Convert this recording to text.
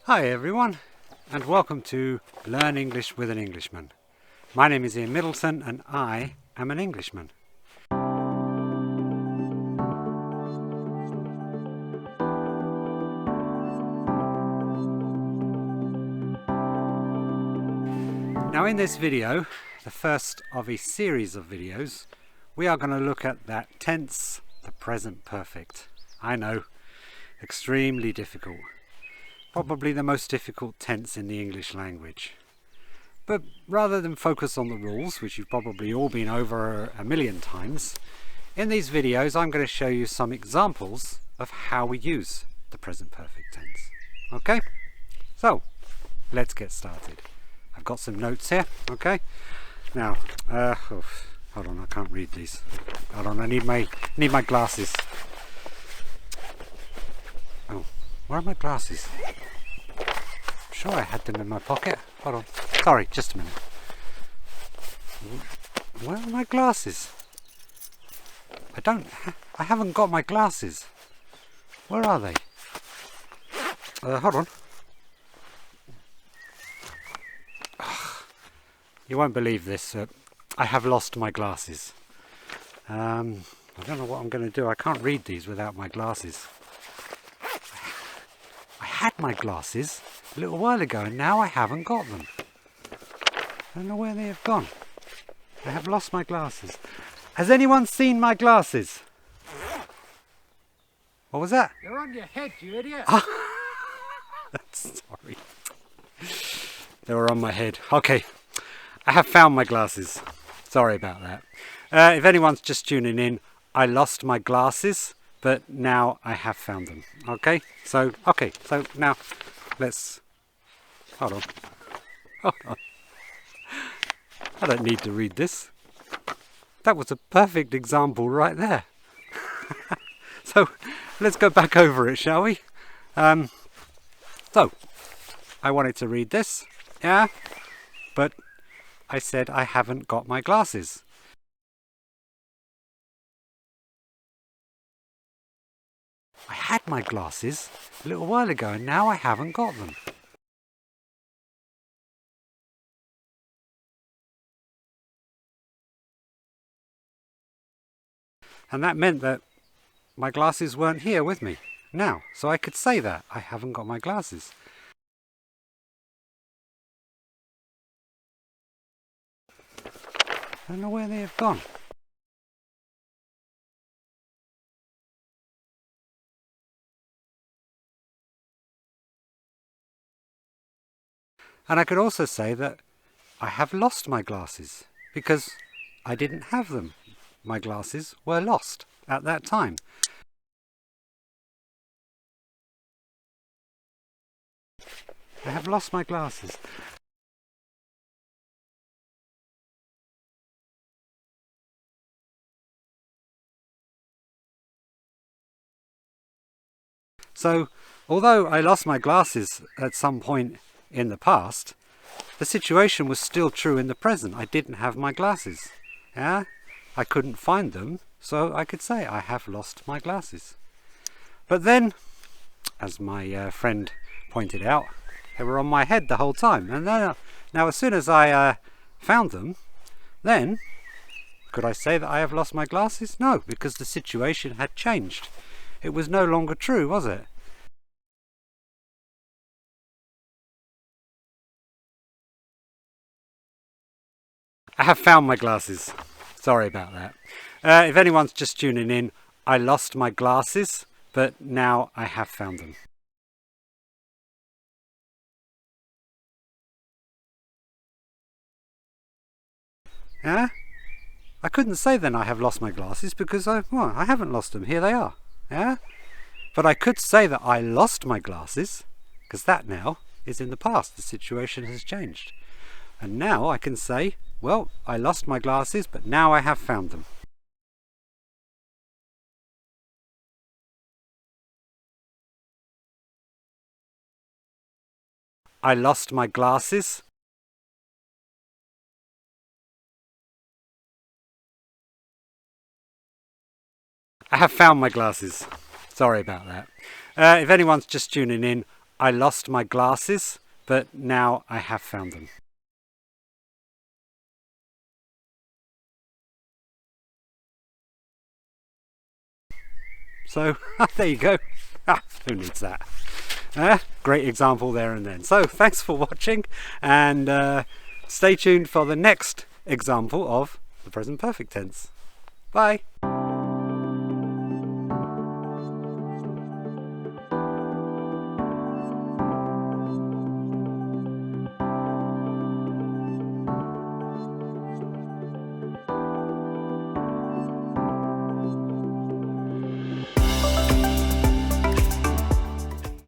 Hi everyone, and welcome to Learn English with an Englishman. My name is Ian Middleton and I am an Englishman. Now in this video, the first of a series of videos, we are going to look at that tense, the present perfect. I know, extremely difficult. Probably the most difficult tense in the English language. But rather than focus on the rules, which you've probably all been over a million times, in these videos I'm going to show you some examples of how we use the present perfect tense. Okay? So, let's get started. I've got some notes here, okay? Now, hold on, I can't read these. Hold on, I need my glasses. Oh, where are my glasses? I'm sure I had them in my pocket. Hold on. Sorry, just a minute. Where are my glasses? I haven't got my glasses. Where are they? Hold on. You won't believe this. I have lost my glasses. I don't know what I'm going to do. I can't read these without my glasses. I had my glasses a little while ago and now I haven't got them. I don't know where they have gone. I have lost my glasses. Has anyone seen my glasses? What was that? They're on your head, you idiot! Sorry. They were on my head. Okay. I have found my glasses. Sorry about that. If anyone's just tuning in, I lost my glasses, but now I have found them. Okay? So now let's... Hold on. I don't need to read this. That was a perfect example right there. So let's go back over it, shall we? So I wanted to read this, yeah, but I said I haven't got my glasses. I had my glasses a little while ago and now I haven't got them. And that meant that my glasses weren't here with me now, so I could say that I haven't got my glasses. I don't know where they have gone. And I could also say that I have lost my glasses because I didn't have them. My glasses were lost at that time. I have lost my glasses. So, although I lost my glasses at some point in the past, the situation was still true in the present. I didn't have my glasses. Yeah? I couldn't find them, so I could say I have lost my glasses. But then, as my friend pointed out, they were on my head the whole time. And then, now as soon as I found them, then could I say that I have lost my glasses? No, because the situation had changed. It was no longer true, was it? I have found my glasses. Sorry about that. If anyone's just tuning in, I lost my glasses, but now I have found them. Yeah? I couldn't say then I have lost my glasses because I haven't lost them. Here they are. Yeah? But I could say that I lost my glasses because that now is in the past. The situation has changed. And now I can say, well, I lost my glasses, but now I have found them. I lost my glasses. I have found my glasses. Sorry about that. If anyone's just tuning in, I lost my glasses, but now I have found them. So there you go. Who needs that? Great example there and then. So thanks for watching, and stay tuned for the next example of the present perfect tense. Bye.